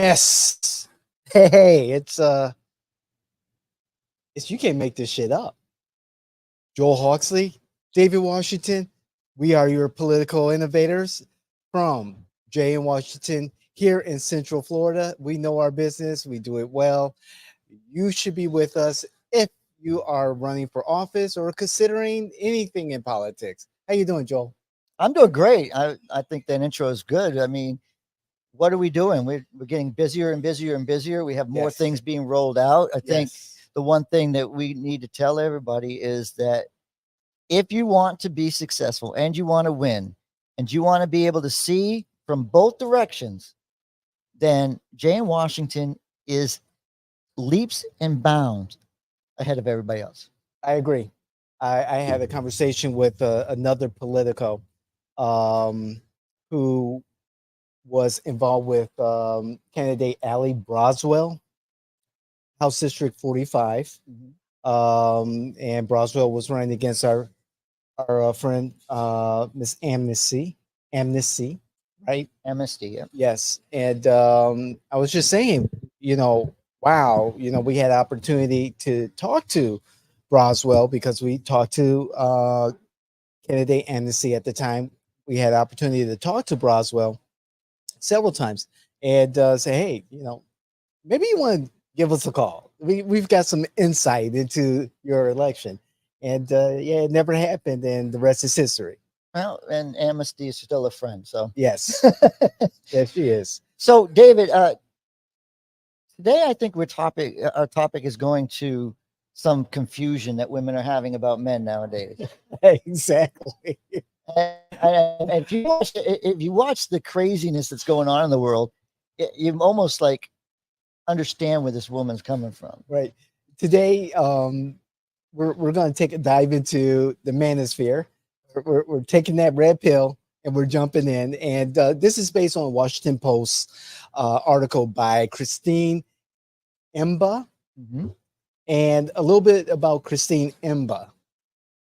Yes. Hey, it's you can't make this shit up. Joel Hawksley, David Washington, we are your political innovators from Jay in Washington here in Central Florida. We know our business, we do it well. You should be with us if you are running for office or considering anything in politics. How you doing, Joel? I'm doing great. I think that intro is good. I mean, what are we doing? We're getting busier and busier and busier. We have more Yes. things being rolled out. I think Yes. the one thing that we need to tell everybody is that if you want to be successful and you want to win and you want to be able to see from both directions, then Jay in Washington is leaps and bounds ahead of everybody else. I agree. I had a conversation with another Politico um, who was involved with candidate Ali Broswell, House District 45. Mhm. And Broswell was running against our friend Miss Amnesty, right? Amnesty, yeah. Yes. And I was just saying, you know, wow, we had opportunity to talk to Broswell because we talked to candidate Amnesty at the time. We had opportunity to talk to Broswell several times and say, hey, maybe you want to give us a call. We've got some insight into your election. And yeah, it never happened, and the rest is history. Well, and Amnesty is still a friend. So, Yes, yes, she is. so David, today I think our topic is going to some confusion that women are having about men nowadays. Exactly. And if you watch the craziness that's going on in the world, you almost like understand where this woman's coming from. Right. Today, we're going to take a dive into the Manosphere. We're taking that red pill and we're jumping in. And this is based on a Washington Post article by Christine Emba, Mm-hmm. and a little bit about Christine Emba.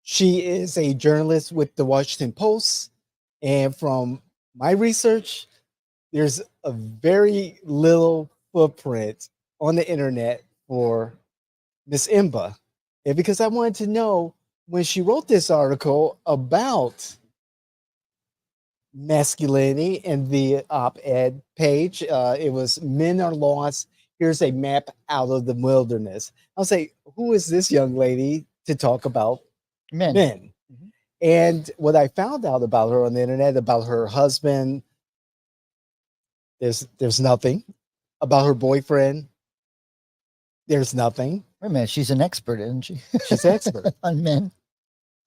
She is a journalist with the Washington Post. And from my research, there's a very little footprint on the internet for Miss Imba. And because I wanted to know when she wrote this article about masculinity in the op-ed page, it was Men Are Lost. Here's a map out of the wilderness. I'll say, who is this young lady to talk about Men. men? Mhm. And what I found out about her on the internet, about her husband, there's nothing. About her boyfriend, there's nothing. Wait a minute, she's an expert, isn't she? She's expert. On men.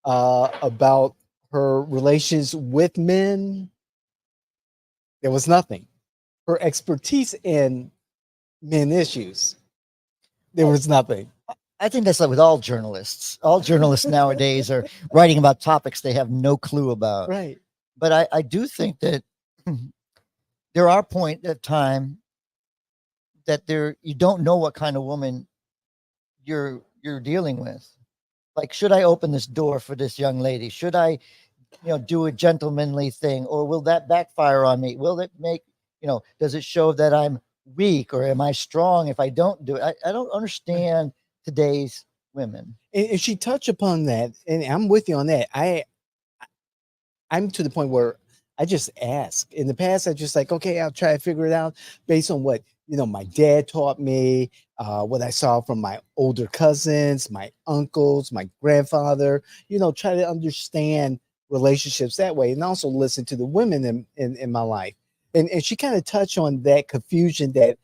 About her relations with men, there was nothing. Her expertise in men issues, there was nothing. I think that's like with all journalists. All journalists nowadays are writing about topics they have no clue about. Right. But I do think that there are point of time that you don't know what kind of woman you're dealing with. Like, should I open this door for this young lady? Should I, do a gentlemanly thing, or will that backfire on me? Will it make, does it show that I'm weak, or am I strong if I don't do it? I don't understand today's women. And she touched upon that, and I'm with you on that. I'm to the point where I just ask. In the past, I just like, okay, I'll try to figure it out based on what my dad taught me, what I saw from my older cousins, my uncles, my grandfather. Try to understand relationships that way, and also listen to the women in my life. And she kind of touched on that confusion that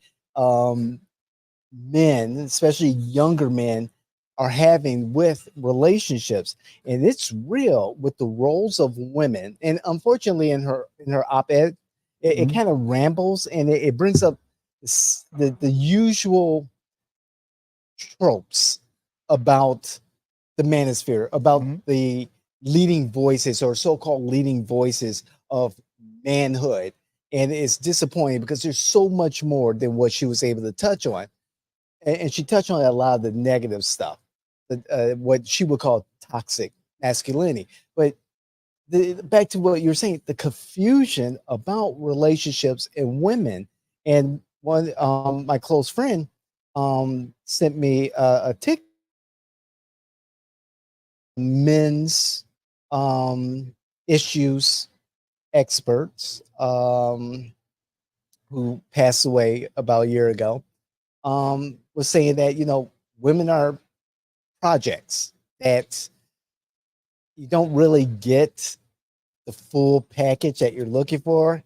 men, especially younger men, are having with relationships, and it's real with the roles of women. And unfortunately, in her op-ed, it Mhm. kind of rambles, and it brings up the usual tropes about the manosphere, about Mhm. the leading voices or so-called leading voices of manhood. And it's disappointing because there's so much more than what she was able to touch on. And she touched on a lot of the negative stuff, what she would call toxic masculinity. But back to what you're saying, the confusion about relationships and women, and my close friend sent me a tick men's issues experts who passed away about a year ago was saying that women are projects, that you don't really get the full package that you're looking for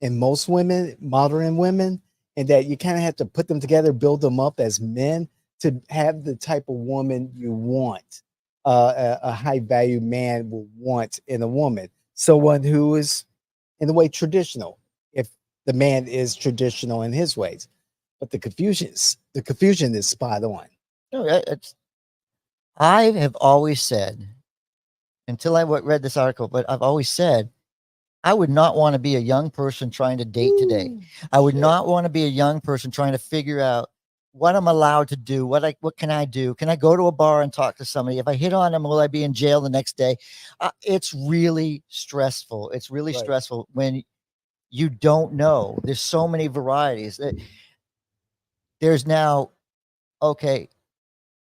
in most women, modern women, and that you kind of have to put them together, build them up as men to have the type of woman you want. A high value man will want in a woman, someone who is in the way traditional, if the man is traditional in his ways. But the confusion is spot on. No, I have always said, until I read this article, but I've always said I would not want to be a young person trying to date today. Ooh, I would shit. not want to be a young person trying to figure out what I'm allowed to do. What can I do? Can I go to a bar and talk to somebody? If I hit on them, will I be in jail the next day? It's really stressful. It's really Right. stressful when you don't know. There's so many varieties. There's now, okay,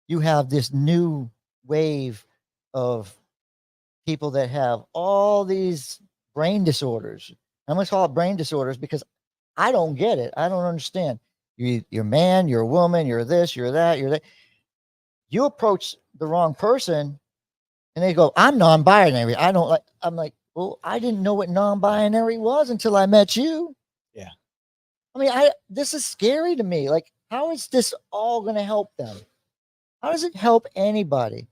you have this new wave of people that have all these brain disorders. I'm going to call it brain disorders because I don't get it. I don't understand. You're a man, you're a woman, you're this, you're that, you're that. You approach the wrong person and they go, I'm non-binary. I don't like, I'm like, well, I didn't know what non-binary was until I met you. Yeah. I mean, this is scary to me. Like, how is this all going to help them? How does it help anybody?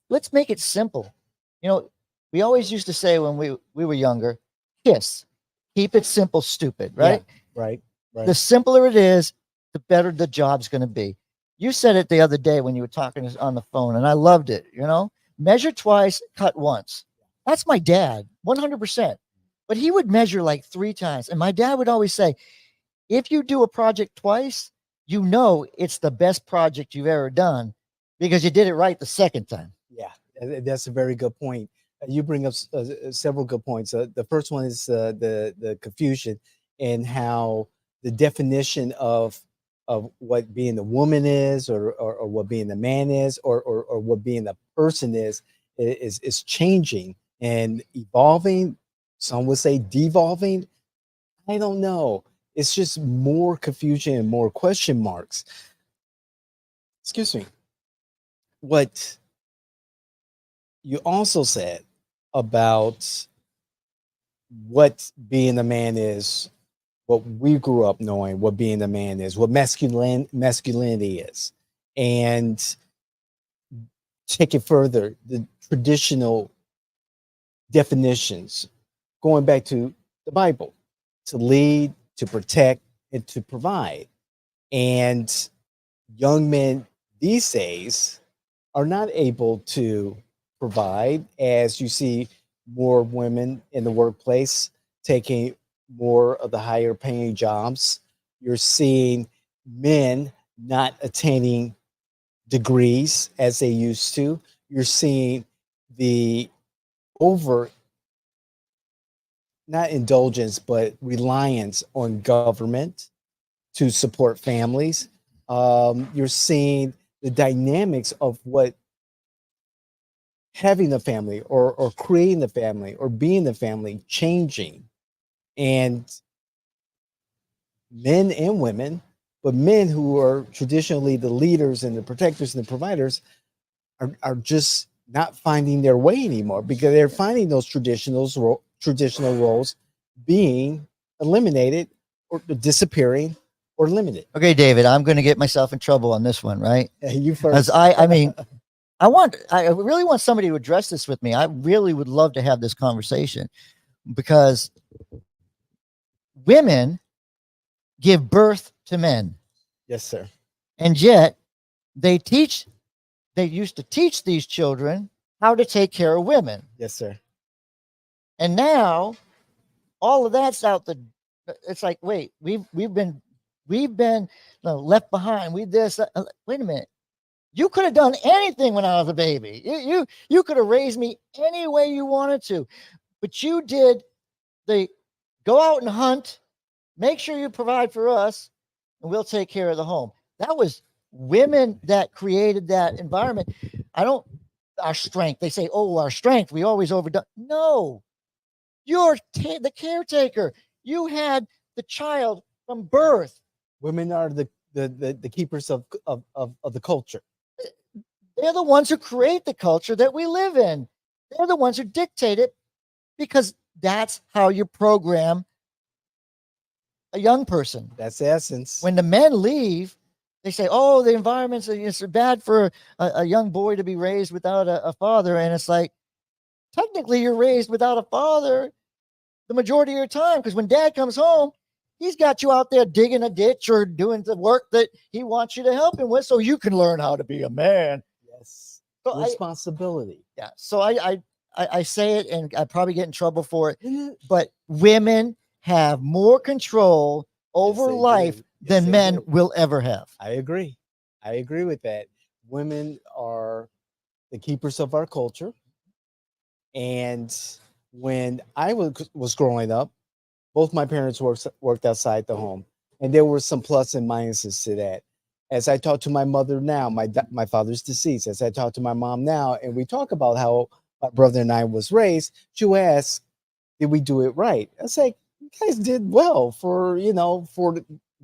Let's make it simple. You know, we always used to say when we were younger, kiss, keep it simple, stupid, right? Yeah. Right. The Right. simpler it is, the better the job's going to be. You said it the other day when you were talking on the phone, and I loved it. Measure twice, cut once. That's my dad, 100%. But he would measure like 3 times. And my dad would always say, if you do a project twice, it's the best project you've ever done because you did it right the second time. Yeah, that's a very good point. You bring up several good points. The first one is the confusion and how the definition of what being a woman is, or what being a man is, or what being a person is changing and evolving. Some would say devolving. I don't know. It's just more confusion and more question marks. Excuse me. What you also said about what being a man is, what we grew up knowing, what being a man is, what masculinity is, and take it further, the traditional definitions, going back to the Bible, to lead, to protect, and to provide. And young men these days are not able to provide, as you see more women in the workplace taking more of the higher paying jobs. You're seeing men not attaining degrees as they used to. You're seeing the over, not indulgence, but reliance on government to support families. You're seeing the dynamics of what having a family, or creating a family, or being a family changing. And men and women, but men who are traditionally the leaders and the protectors and the providers are just not finding their way anymore, because they're finding those traditional roles being eliminated, or disappearing, or limited. Okay, David, I'm going to get myself in trouble on this one, right? You As first. I mean, I really want somebody to address this with me. I really would love to have this conversation because women give birth to men, Yes, sir. and yet they teach. They used to teach these children how to take care of women, Yes, sir. and now all of that's out the. It's like, wait, we've been left behind. We this. Wait a minute. You could have done anything when I was a baby. You could have raised me any way you wanted to, but you did the go out and hunt, make sure you provide for us, and we'll take care of the home. That was women that created that environment. I don't, our strength, they say, oh, our strength, we always overdone. No, you're the caretaker. You had the child from birth. Women are the keepers of the culture. They're the ones who create the culture that we live in. They're the ones who dictate it because that's how you program a young person. That's the essence. When the men leave, they say, oh, the environment's it's bad for a young boy to be raised without a father. And it's like, technically, you're raised without a father the majority of your time, because when dad comes home, he's got you out there digging a ditch or doing the work that he wants you to help him with so you can learn how to be a man. Yes. So Responsibility. Yeah. So I say it, and I probably get in trouble for it, but women have more control over life than men will ever have. I agree. I agree with that. Women are the keepers of our culture. And when I was growing up, both my parents worked outside the home, and there were some plus and minuses to that. As I talk to my mother now, my father's deceased. As I talk to my mom now, and we talk about how my brother and I was raised, she will ask, "Did we do it right?" I say, "You guys did well for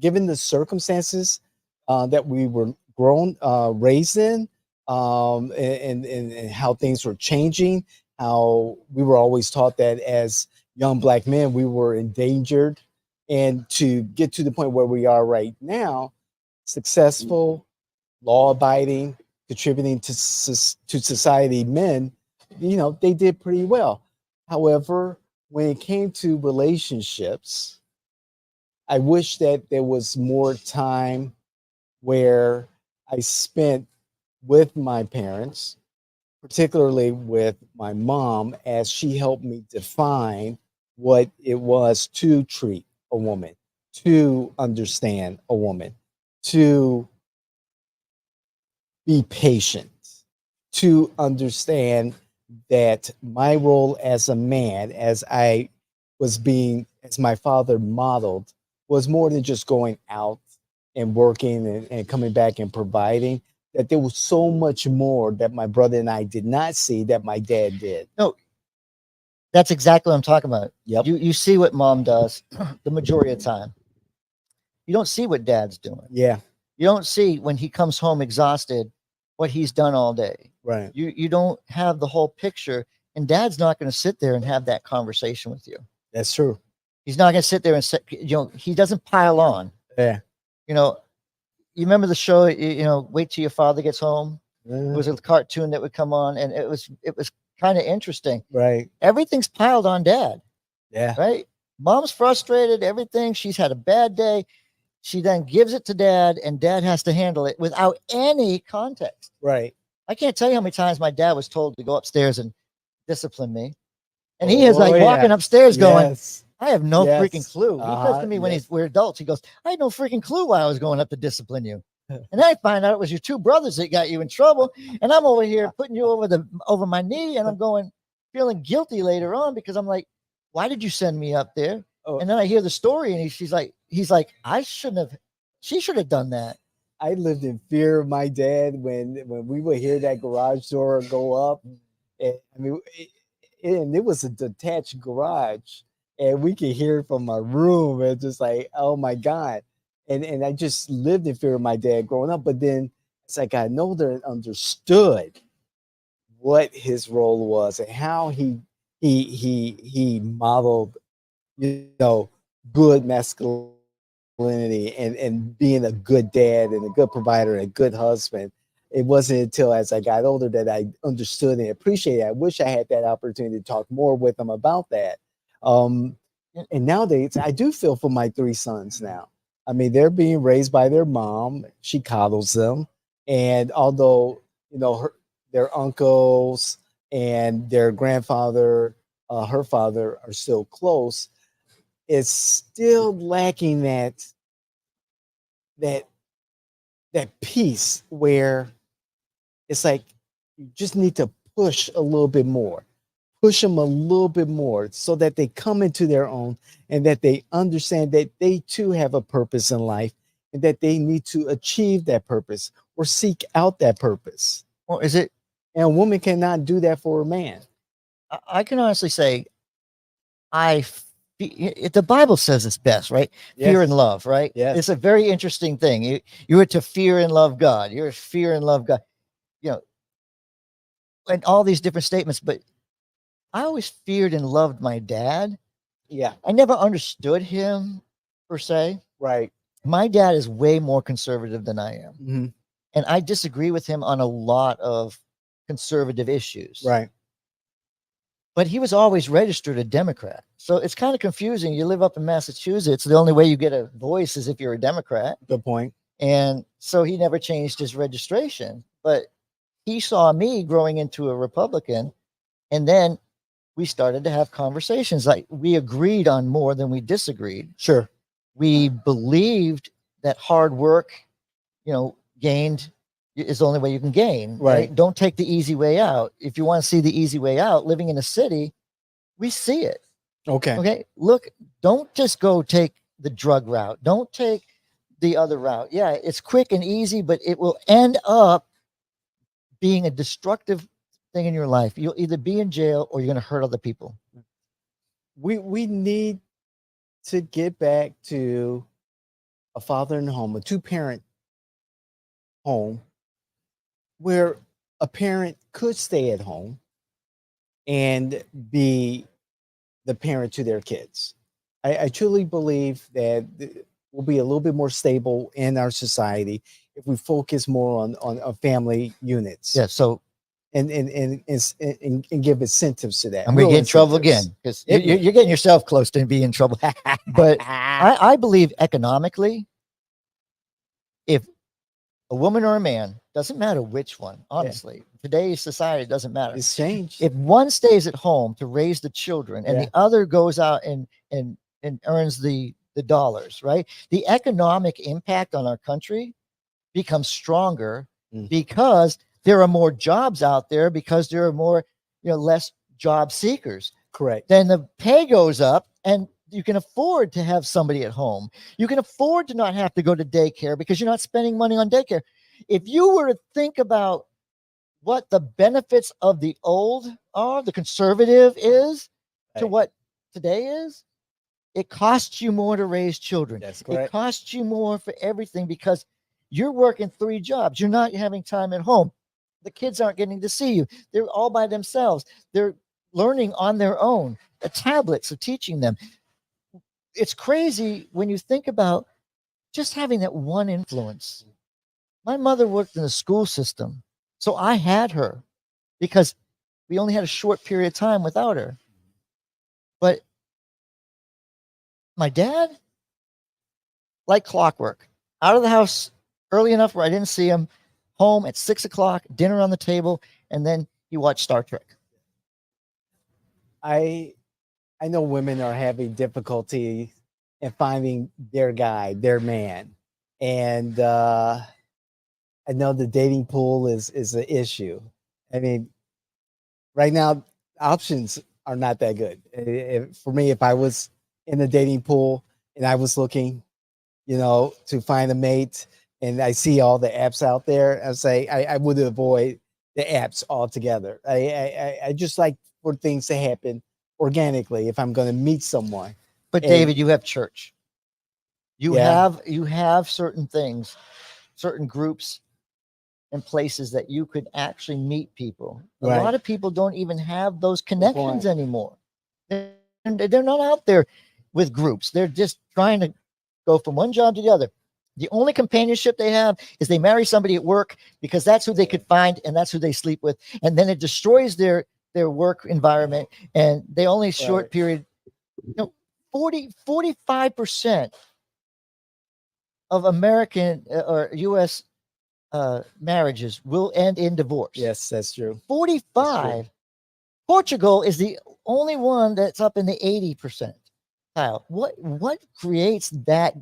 given the circumstances that we were raised in, and how things were changing. How we were always taught that as young Black men we were endangered, and to get to the point where we are right now, successful, law-abiding, contributing to society men, they did pretty well. However, when it came to relationships, I wish that there was more time where I spent with my parents, particularly with my mom, as she helped me define what it was to treat a woman, to understand a woman, to be patient, to understand that my role as a man, as my father modeled, was more than just going out and working and coming back and providing. That there was so much more that my brother and I did not see that my dad did. No, that's exactly what I'm talking about. Yep. You see what mom does the majority of the time. You don't see what dad's doing. Yeah. You don't see when he comes home exhausted what he's done all day. Right. You don't have the whole picture, and dad's not going to sit there and have that conversation with you. That's true. He's not going to sit there and say, he doesn't pile on. Yeah. You remember the show, Wait Till Your Father Gets Home? It was a cartoon that would come on, and it was kind of interesting. Right. Everything's piled on dad. Yeah. Right. Mom's frustrated, everything. She's had a bad day. She then gives it to dad, and dad has to handle it without any context. Right. I can't tell you how many times my dad was told to go upstairs and discipline me. And he is like walking upstairs going, I have no freaking clue. He says to me when we're adults, he goes, I had no freaking clue why I was going up to discipline you. And then I find out it was your two brothers that got you in trouble. And I'm over here putting you over my knee, and I'm feeling guilty later on because I'm like, why did you send me up there? Oh. And then I hear the story, and he's like, she should have done that. I lived in fear of my dad when we would hear that garage door go up. And it was a detached garage, and we could hear it from my room. And just like, oh my God. And I just lived in fear of my dad growing up. But then as I got older and understood what his role was and how he modeled, good masculinity and being a good dad and a good provider and a good husband. It wasn't until as I got older that I understood and appreciated it. I wish I had that opportunity to talk more with him about that. And nowadays, I do feel for my three sons now. I mean, they're being raised by their mom. She coddles them. And although, their uncles and their grandfather, her father, are still close, it's still lacking that piece where it's like you just need to push a little bit more, push them a little bit more so that they come into their own and that they understand that they too have a purpose in life and that they need to achieve that purpose or seek out that purpose. Or is it? And a woman cannot do that for a man. I can honestly say, the Bible says it's best, right? Fear Yes. and love, right? Yes. It's a very interesting thing. You are to fear and love God. You're to fear and love God. You know, and all these different statements. But I always feared and loved my dad. Yeah. I never understood him per se. Right. My dad is way more conservative than I am. Mm-hmm. And I disagree with him on a lot of conservative issues. Right. But he was always registered a Democrat. So it's kind of confusing. You live up in Massachusetts. The only way you get a voice is if you're a Democrat. Good point. And so he never changed his registration. But he saw me growing into a Republican. And then we started to have conversations. Like, we agreed on more than we disagreed. Sure. We believed that hard work, gained is the only way you can gain. Right. Don't take the easy way out. If you want to see the easy way out, living in a city, we see it. Okay. Okay. Look, don't just go take the drug route. Don't take the other route. Yeah, it's quick and easy, but it will end up being a destructive thing in your life. You'll either be in jail or you're going to hurt other people. We need to get back to a father in the home, a two-parent home, where a parent could stay at home and be the parent to their kids. I truly believe that we'll be a little bit more stable in our society if we focus more on family units. Yeah. So and give incentives to that. I'm going to get in trouble incentives. again because you're getting yourself close to being in trouble. But I believe economically, if a woman or a man, doesn't matter which one, honestly, today's society doesn't matter. It's changed. If one stays at home to raise the children and the other goes out and earns the dollars, right? The economic impact on our country becomes stronger because there are more jobs out there, because there are more, less job seekers. Correct. Then the pay goes up and you can afford to have somebody at home. You can afford to not have to go to daycare because you're not spending money on daycare. If you were to think about what the benefits of the old are, the conservative is to what today is, it costs you more to raise children. That's correct. It costs you more for everything because you're working 3 jobs. You're not having time at home. The kids aren't getting to see you. They're all by themselves. They're learning on their own. The tablets are teaching them. It's crazy when you think about just having that one influence. My mother worked in the school system, so I had her because we only had a short period of time without her. But my dad, like clockwork, out of the house early enough where I didn't see him, home at 6 o'clock, dinner on the table, and then he watched Star Trek. I know women are having difficulty in finding their guy, their man. And I know the dating pool is an issue. I mean, right now, options are not that good. For me, if I was in the dating pool and I was looking, to find a mate, and I see all the apps out there, I say I would avoid the apps altogether. I just like for things to happen organically if I'm going to meet someone. But David, you have church. You have certain things, certain groups and places that you could actually meet people. A lot of people don't even have those connections anymore. They're not out there with groups. They're just trying to go from one job to the other. The only companionship they have is they marry somebody at work because that's who they could find and that's who they sleep with. And then it destroys their work environment, and they only short period, 45% of American or U.S. Marriages will end in divorce. Yes, that's true. 45. That's true. Portugal is the only one that's up in the 80%. Kyle, what creates that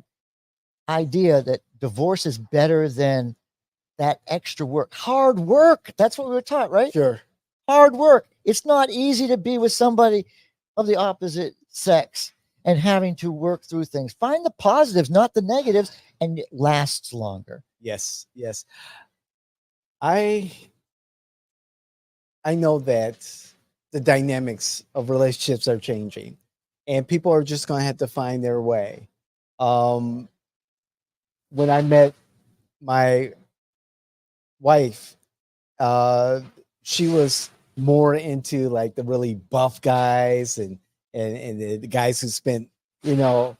idea that divorce is better than that extra work? Hard work. That's what we were taught, right? Sure. Hard work. It's not easy to be with somebody of the opposite sex. and having to work through things. Find the positives, not the negatives, and it lasts longer. Yes, yes. I I know that the dynamics of relationships are changing, and people are just going to have to find their way. Um, when I met my wife, uh, she was more into like the really buff guys and the guys who spent an hour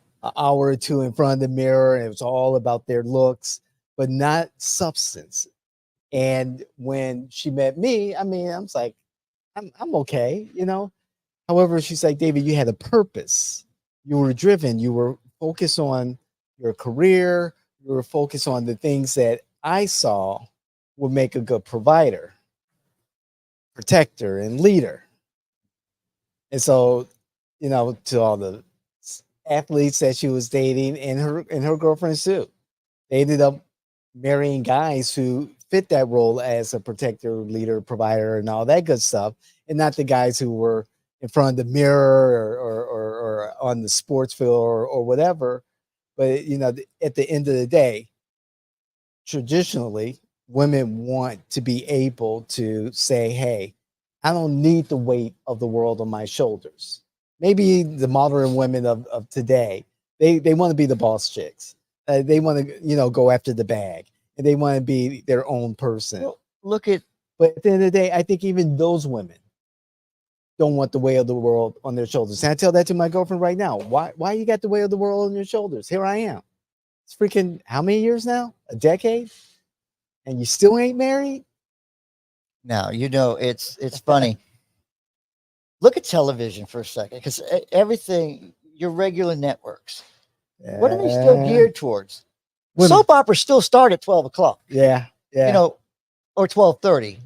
or two in front of the mirror, and it was all about their looks, but not substance. And when she met me, I mean, I was like, I'm okay, you know. However, she's like, David, you had a purpose. You were driven. You were focused on your career. You were focused on the things that I saw would make a good provider, protector, and leader. And so, to all the athletes that she was dating and her girlfriends too, they ended up marrying guys who fit that role as a protector, leader, provider, and all that good stuff, and not the guys who were in front of the mirror or on the sports field or whatever. But at the end of the day, traditionally, women want to be able to say, "Hey, I don't need the weight of the world on my shoulders." Maybe the modern women of today, they want to be the boss chicks. They want to, go after the bag, and they want to be their own person. Well, look at But at the end of the day, I think even those women don't want the weight of the world on their shoulders. And I tell that to my girlfriend right now. Why you got the weight of the world on your shoulders? Here I am. It's freaking how many years now? A decade? And you still ain't married? now, it's funny. Look at television for a second, because everything, your regular networks, what are they still geared towards? Women. Soap operas still start at 12 o'clock. Yeah. Or 12:30.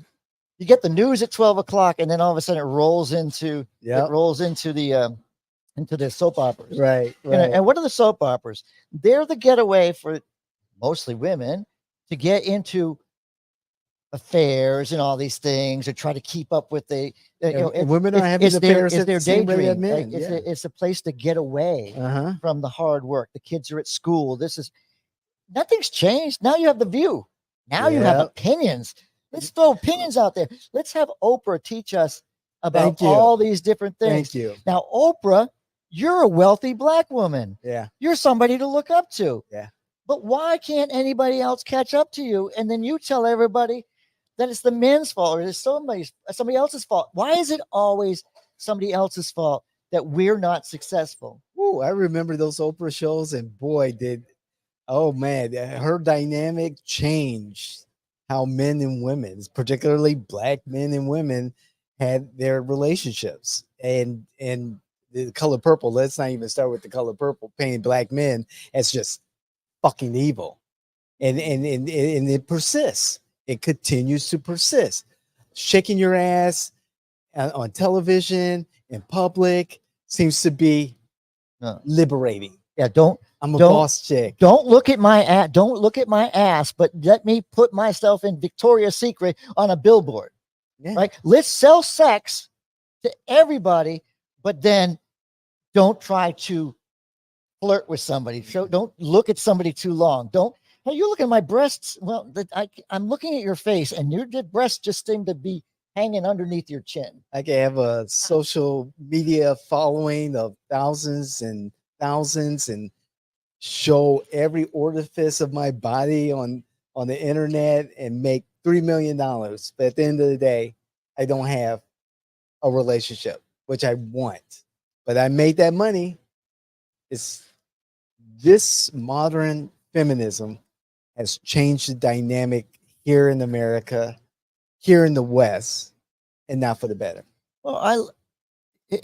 You get the news at 12 o'clock, and then all of a sudden it rolls into the soap operas. Right. And what are the soap operas? They're the getaway for mostly women to get into affairs and all these things, or try to keep up with women are having affairs at the same rate as men. It's a place to get away from the hard work. The kids are at school. Nothing's changed. Now you have The View. Now you have opinions. Let's throw opinions out there. Let's have Oprah teach us about all these different things. Thank you. Now, Oprah, you're a wealthy Black woman. Yeah. You're somebody to look up to. Yeah. But why can't anybody else catch up to you? And then you tell everybody that it's the men's fault, or it's somebody else's fault. Why is it always somebody else's fault that we're not successful? Ooh, I remember those Oprah shows, and boy, oh man, her dynamic changed how men and women, particularly Black men and women, had their relationships. And The Color Purple, let's not even start with The Color Purple, painting Black men as just fucking evil. And it persists. It continues to persist. Shaking your ass on television, in public, seems to be liberating. Yeah, I'm a boss chick. Don't look at my ass. Don't look at my ass, but let me put myself in Victoria's Secret on a billboard. Yeah. Right? Let's sell sex to everybody, but then don't try to flirt with somebody. So don't look at somebody too long. Hey, you look at my breasts. Well, I'm looking at your face, and your breasts just seem to be hanging underneath your chin. I can have a social media following of thousands and thousands, and show every orifice of my body on the internet and make $3 million. But at the end of the day, I don't have a relationship, which I want. But I made that money. This modern feminism has changed the dynamic here in America, here in the West, and not for the better. Well,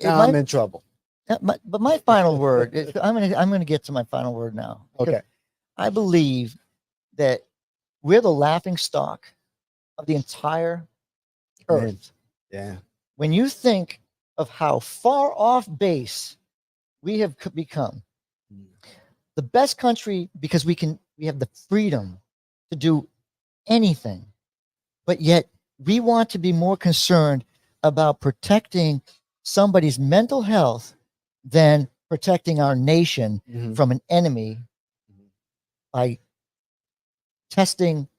I'm in trouble. But my final word, I'm gonna get to my final word now. Okay. I believe that we're the laughing stock of the entire earth. Yeah. When you think of how far off base we have become, the best country, because we have the freedom to do anything, but yet we want to be more concerned about protecting somebody's mental health than protecting our nation Mhm. from an enemy by testing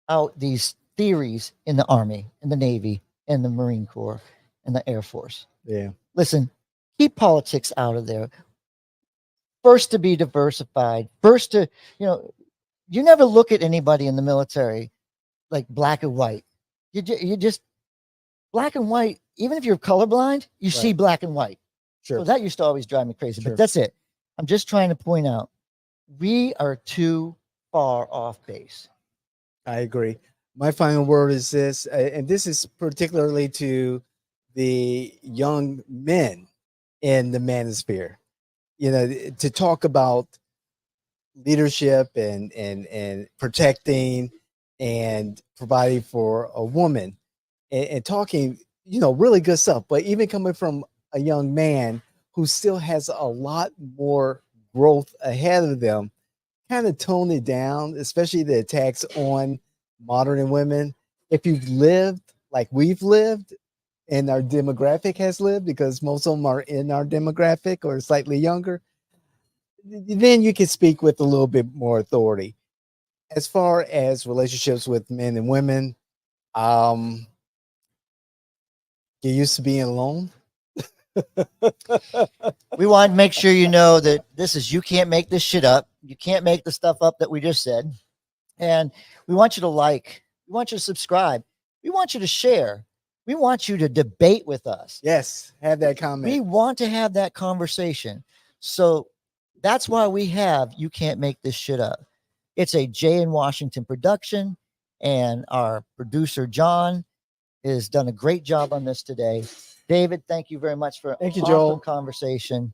out these theories in the Army, in the Navy, in the Marine Corps, and the Air Force. Yeah. Listen, keep politics out of there. First to be diversified, first to, you never look at anybody in the military like black and white. You just black and white, even if you're colorblind, you see Right. black and white. Sure. So that used to always drive me crazy, Sure. but that's it. I'm just trying to point out we are too far off base. I agree. My final word is this, and this is particularly to the young men in the manosphere. To talk about leadership and protecting and providing for a woman, and talking, really good stuff. But even coming from a young man who still has a lot more growth ahead of them, kind of tone it down, especially the attacks on modern women. If you've lived like we've lived and our demographic has lived, because most of them are in our demographic or slightly younger, then you can speak with a little bit more authority. As far as relationships with men and women, um, get used to being alone. We want to make sure you know that you can't make this shit up. You can't make the stuff up that we just said. And we want you to like, we want you to subscribe, we want you to share, we want you to debate with us. Yes, have that We comment. want to have that conversation. So that's why we have You Can't Make This Shit Up. It's a Jay in Washington production, and our producer, John, has done a great job on this today. David, thank you very much for an Thank you, awesome Joel. conversation.